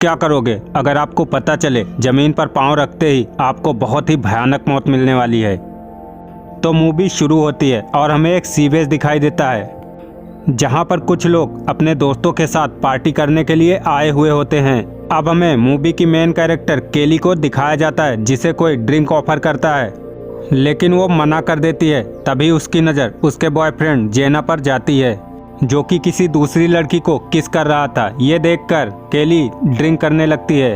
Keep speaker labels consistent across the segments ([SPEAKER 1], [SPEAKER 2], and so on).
[SPEAKER 1] क्या करोगे अगर आपको पता चले जमीन पर पांव रखते ही आपको बहुत ही भयानक मौत मिलने वाली है। तो मूवी शुरू होती है और हमें एक सीवेज दिखाई देता है जहां पर कुछ लोग अपने दोस्तों के साथ पार्टी करने के लिए आए हुए होते हैं। अब हमें मूवी की मेन कैरेक्टर केली को दिखाया जाता है जिसे कोई ड्रिंक ऑफर करता है, लेकिन वो मना कर देती है। तभी उसकी नज़र उसके बॉयफ्रेंड जेना पर जाती है जो कि किसी दूसरी लड़की को किस कर रहा था। ये देखकर केली ड्रिंक करने लगती है।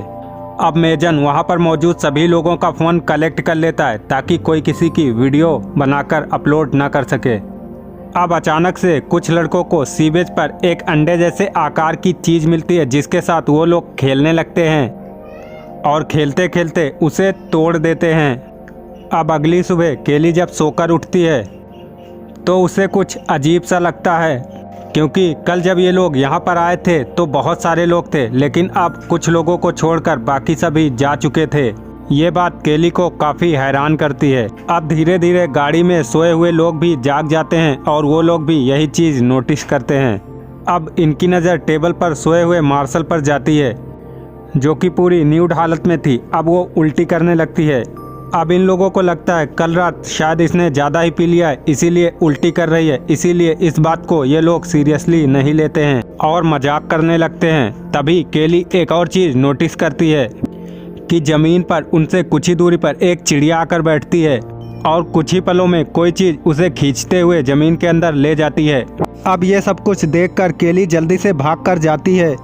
[SPEAKER 1] अब मेजन वहाँ पर मौजूद सभी लोगों का फ़ोन कलेक्ट कर लेता है ताकि कोई किसी की वीडियो बनाकर अपलोड ना कर सके। अब अचानक से कुछ लड़कों को सीवेज पर एक अंडे जैसे आकार की चीज़ मिलती है जिसके साथ वो लोग खेलने लगते हैं और खेलते खेलते उसे तोड़ देते हैं। अब अगली सुबह केली जब सोकर उठती है तो उसे कुछ अजीब सा लगता है क्योंकि कल जब ये लोग यहाँ पर आए थे तो बहुत सारे लोग थे, लेकिन अब कुछ लोगों को छोड़कर बाकी सभी जा चुके थे। ये बात केली को काफ़ी हैरान करती है। अब धीरे धीरे गाड़ी में सोए हुए लोग भी जाग जाते हैं और वो लोग भी यही चीज़ नोटिस करते हैं। अब इनकी नज़र टेबल पर सोए हुए मार्शल पर जाती है जो कि पूरी न्यूड हालत में थी। अब वो उल्टी करने लगती है। अब इन लोगों को लगता है कल रात शायद इसने ज़्यादा ही पी लिया है इसीलिए उल्टी कर रही है, इसीलिए इस बात को ये लोग सीरियसली नहीं लेते हैं और मजाक करने लगते हैं। तभी केली एक और चीज़ नोटिस करती है कि ज़मीन पर उनसे कुछ ही दूरी पर एक चिड़िया आकर बैठती है और कुछ ही पलों में कोई चीज़ उसे खींचते हुए ज़मीन के अंदर ले जाती है। अब ये सब कुछ देखकर केली जल्दी से भाग कर जाती है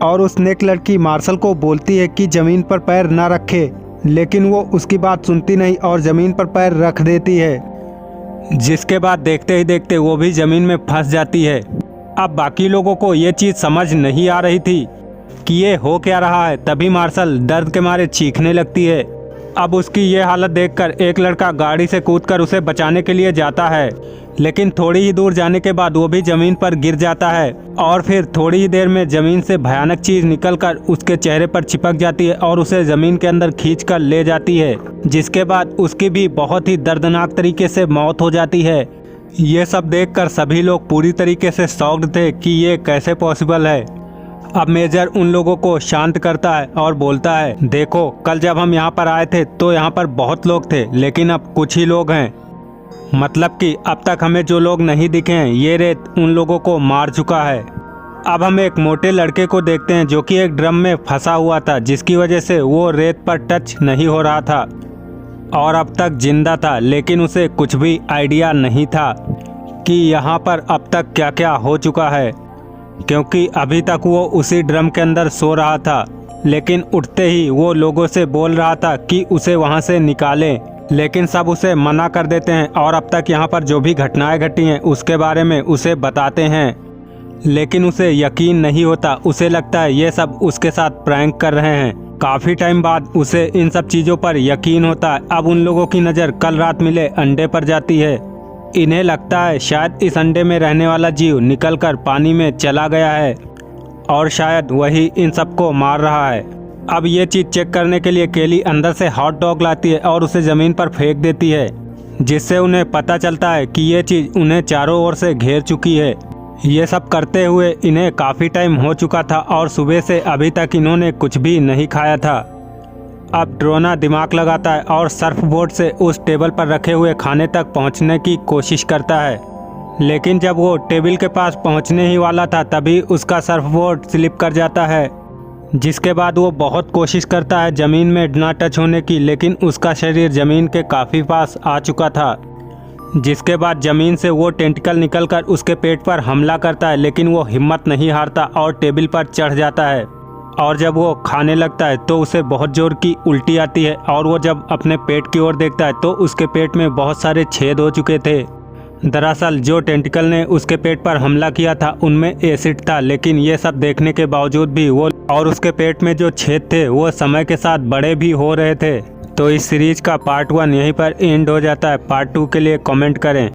[SPEAKER 1] और उस नेक लड़की मार्शल को बोलती है कि ज़मीन पर पैर ना रखे, लेकिन वो उसकी बात सुनती नहीं और ज़मीन पर पैर रख देती है, जिसके बाद देखते ही देखते वो भी ज़मीन में फंस जाती है। अब बाकी लोगों को ये चीज़ समझ नहीं आ रही थी कि ये हो क्या रहा है। तभी मार्शल दर्द के मारे चीखने लगती है। अब उसकी ये हालत देखकर एक लड़का गाड़ी से कूदकर उसे बचाने के लिए जाता है, लेकिन थोड़ी ही दूर जाने के बाद वो भी ज़मीन पर गिर जाता है और फिर थोड़ी ही देर में ज़मीन से भयानक चीज़ निकलकर उसके चेहरे पर चिपक जाती है और उसे ज़मीन के अंदर खींचकर ले जाती है, जिसके बाद उसकी भी बहुत ही दर्दनाक तरीके से मौत हो जाती है। ये सब देखकर सभी लोग पूरी तरीके से शॉक्ड थे कि ये कैसे पॉसिबल है। अब मेजर उन लोगों को शांत करता है और बोलता है, देखो कल जब हम यहाँ पर आए थे तो यहाँ पर बहुत लोग थे, लेकिन अब कुछ ही लोग हैं। मतलब कि अब तक हमें जो लोग नहीं दिखे हैं ये रेत उन लोगों को मार चुका है। अब हम एक मोटे लड़के को देखते हैं जो कि एक ड्रम में फंसा हुआ था, जिसकी वजह से वो रेत पर टच नहीं हो रहा था और अब तक जिंदा था, लेकिन उसे कुछ भी आइडिया नहीं था कि यहाँ पर अब तक क्या क्या हो चुका है, क्योंकि अभी तक वो उसी ड्रम के अंदर सो रहा था। लेकिन उठते ही वो लोगों से बोल रहा था कि उसे वहाँ से निकालें, लेकिन सब उसे मना कर देते हैं और अब तक यहाँ पर जो भी घटनाएं घटी हैं उसके बारे में उसे बताते हैं, लेकिन उसे यकीन नहीं होता। उसे लगता है ये सब उसके साथ प्रैंक कर रहे हैं। काफ़ी टाइम बाद उसे इन सब चीज़ों पर यकीन होता है। अब उन लोगों की नज़र कल रात मिले अंडे पर जाती है। इन्हें लगता है शायद इस अंडे में रहने वाला जीव निकलकर पानी में चला गया है और शायद वही इन सबको मार रहा है। अब ये चीज़ चेक करने के लिए केली अंदर से हॉट डॉग लाती है और उसे ज़मीन पर फेंक देती है, जिससे उन्हें पता चलता है कि ये चीज़ उन्हें चारों ओर से घेर चुकी है। ये सब करते हुए इन्हें काफ़ी टाइम हो चुका था और सुबह से अभी तक इन्होंने कुछ भी नहीं खाया था। अब ड्रोना दिमाग लगाता है और सर्फ बोर्ड से उस टेबल पर रखे हुए खाने तक पहुंचने की कोशिश करता है, लेकिन जब वो टेबल के पास पहुंचने ही वाला था तभी उसका सर्फ बोर्ड स्लिप कर जाता है, जिसके बाद वो बहुत कोशिश करता है ज़मीन में ना टच होने की, लेकिन उसका शरीर ज़मीन के काफ़ी पास आ चुका था। जिसके बाद ज़मीन से वो टेंटिकल निकलकर उसके पेट पर हमला करता है, लेकिन वो हिम्मत नहीं हारता और टेबल पर चढ़ जाता है और जब वो खाने लगता है तो उसे बहुत जोर की उल्टी आती है और वो जब अपने पेट की ओर देखता है तो उसके पेट में बहुत सारे छेद हो चुके थे। दरअसल जो टेंटिकल ने उसके पेट पर हमला किया था उनमें एसिड था, लेकिन ये सब देखने के बावजूद भी वो और उसके पेट में जो छेद थे वो समय के साथ बड़े भी हो रहे थे। तो इस सीरीज का पार्ट 1 यहीं पर एंड हो जाता है। पार्ट 2 के लिए कमेंट करें।